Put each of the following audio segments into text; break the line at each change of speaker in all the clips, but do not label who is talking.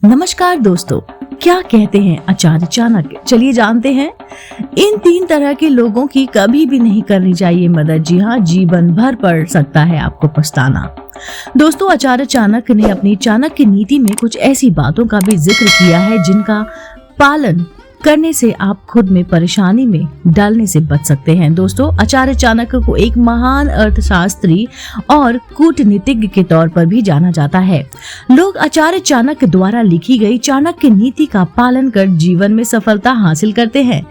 नमस्कार दोस्तों, क्या कहते हैं आचार्य चाणक्य। चलिए जानते हैं। इन 3 तरह के लोगों की कभी भी नहीं करनी चाहिए मदद। जी हाँ, जीवन भर पड़ सकता है आपको पछताना। दोस्तों, आचार्य चाणक्य ने अपनी चाणक्य नीति में कुछ ऐसी बातों का भी जिक्र किया है जिनका पालन करने से आप खुद में परेशानी में डालने से बच सकते हैं। दोस्तों, आचार्य चाणक्य को एक महान अर्थशास्त्री और कूटनीतिज्ञ के तौर पर भी जाना जाता है। लोग आचार्य चाणक्य द्वारा लिखी गई चाणक्य नीति का पालन कर जीवन में सफलता हासिल करते हैं,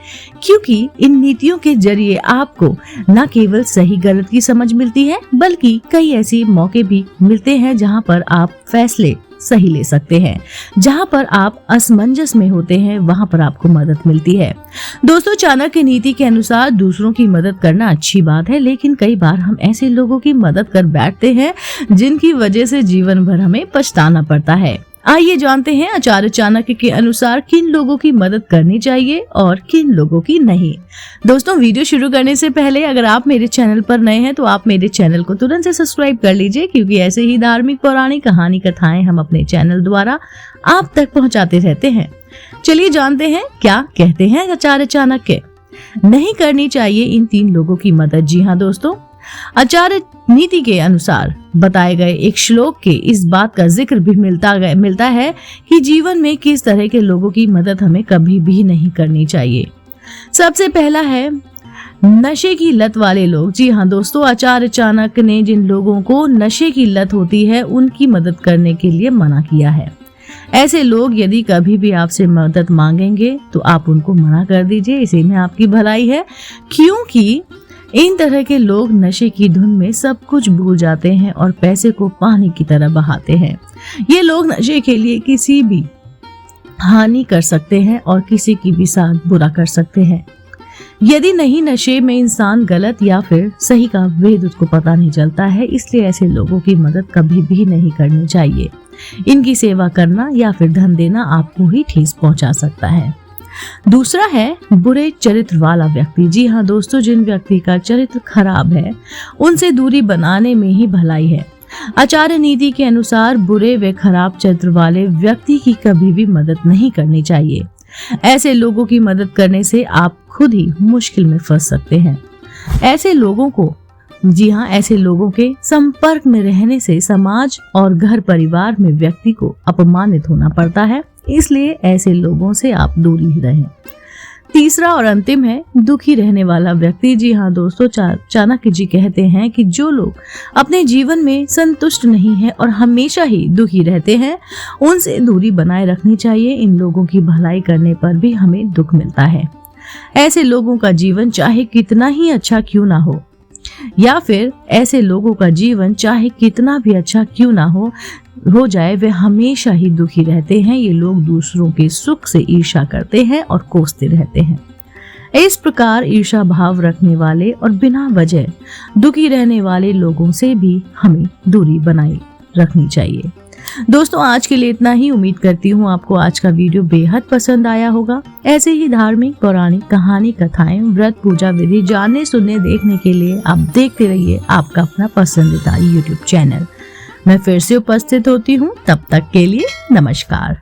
क्योंकि इन नीतियों के जरिए आपको न केवल सही गलत की समझ मिलती है, बल्कि कई ऐसे मौके भी मिलते हैं जहां पर आप फैसले सही ले सकते हैं। जहां पर आप असमंजस में होते हैं, वहां पर आपको मदद मिलती है। दोस्तों, चाणक्य नीति के अनुसार दूसरों की मदद करना अच्छी बात है, लेकिन कई बार हम ऐसे लोगों की मदद कर बैठते हैं जिनकी वजह से जीवन भर हमें पछताना पड़ता है। आइए जानते हैं आचार्य चाणक्य के अनुसार किन लोगों की मदद करनी चाहिए और किन लोगों की नहीं। दोस्तों, वीडियो शुरू करने से पहले अगर आप मेरे चैनल पर नए हैं तो आप मेरे चैनल को तुरंत से सब्सक्राइब कर लीजिए, क्योंकि ऐसे ही धार्मिक, पौराणिक, कहानी, कथाएं हम अपने चैनल द्वारा आप तक पहुंचाते रहते हैं। चलिए जानते हैं क्या कहते हैं आचार्य चाणक्य। नहीं करनी चाहिए इन 3 लोगों की मदद। जी हाँ दोस्तों, आचार्य नीति के अनुसार बताए गए एक श्लोक के इस बात का जिक्र भी मिलता है कि जीवन में किस तरह के लोगों की मदद हमें कभी भी नहीं करनी चाहिए। सबसे पहला है नशे की लत वाले लोग। जी हाँ दोस्तों, आचार्य चाणक्य ने जिन लोगों को नशे की लत होती है उनकी मदद करने के लिए मना किया है। ऐसे लोग यदि कभी भी आपसे मदद मांगेंगे तो आप उनको मना कर दीजिए, इसी में आपकी भलाई है, क्योंकि इन तरह के लोग नशे की धुन में सब कुछ भूल जाते हैं और पैसे को पानी की तरह बहाते हैं। ये लोग नशे के लिए किसी भी हानि कर सकते हैं और किसी की भी साथ बुरा कर सकते हैं। यदि नहीं नशे में इंसान गलत या फिर सही का भेद उसको पता नहीं चलता है, इसलिए ऐसे लोगों की मदद कभी भी नहीं करनी चाहिए। इनकी सेवा करना या फिर धन देना आपको ही ठेस पहुंचा सकता है। दूसरा है बुरे चरित्र वाला व्यक्ति। जी हाँ दोस्तों, जिन व्यक्ति का चरित्र खराब है उनसे दूरी बनाने में ही भलाई है। आचार्य नीति के अनुसार बुरे व खराब चरित्र वाले व्यक्ति की कभी भी मदद नहीं करनी चाहिए। ऐसे लोगों की मदद करने से आप खुद ही मुश्किल में फंस सकते हैं। ऐसे लोगों के संपर्क में रहने से समाज और घर परिवार में व्यक्ति को अपमानित होना पड़ता है, इसलिए ऐसे लोगों से आप दूर ही रहें। तीसरा और अंतिम है दुखी रहने वाला व्यक्ति। जी हाँ दोस्तों, चाणक्य जी कहते हैं कि जो लोग अपने जीवन में संतुष्ट नहीं है और हमेशा ही दुखी रहते हैं, उनसे दूरी बनाए रखनी चाहिए। इन लोगों की भलाई करने पर भी हमें दुख मिलता है। ऐसे लोगों का जीवन चाहे कितना ही अच्छा क्यों ना हो, या फिर ऐसे लोगों का जीवन चाहे कितना भी अच्छा क्यों ना हो जाए, वे हमेशा ही दुखी रहते हैं। ये लोग दूसरों के सुख से ईर्ष्या करते हैं और कोसते रहते हैं। इस प्रकार ईर्ष्या भाव रखने वाले और बिना वजह दुखी रहने वाले लोगों से भी हमें दूरी बनाए रखनी चाहिए। दोस्तों, आज के लिए इतना ही। उम्मीद करती हूँ आपको आज का वीडियो बेहद पसंद आया होगा। ऐसे ही धार्मिक, पौराणिक, कहानी, कथाएं, व्रत, पूजा विधि जानने, सुनने, देखने के लिए आप देखते रहिए आपका अपना पसंदीदा YouTube चैनल। मैं फिर से उपस्थित होती हूँ, तब तक के लिए नमस्कार।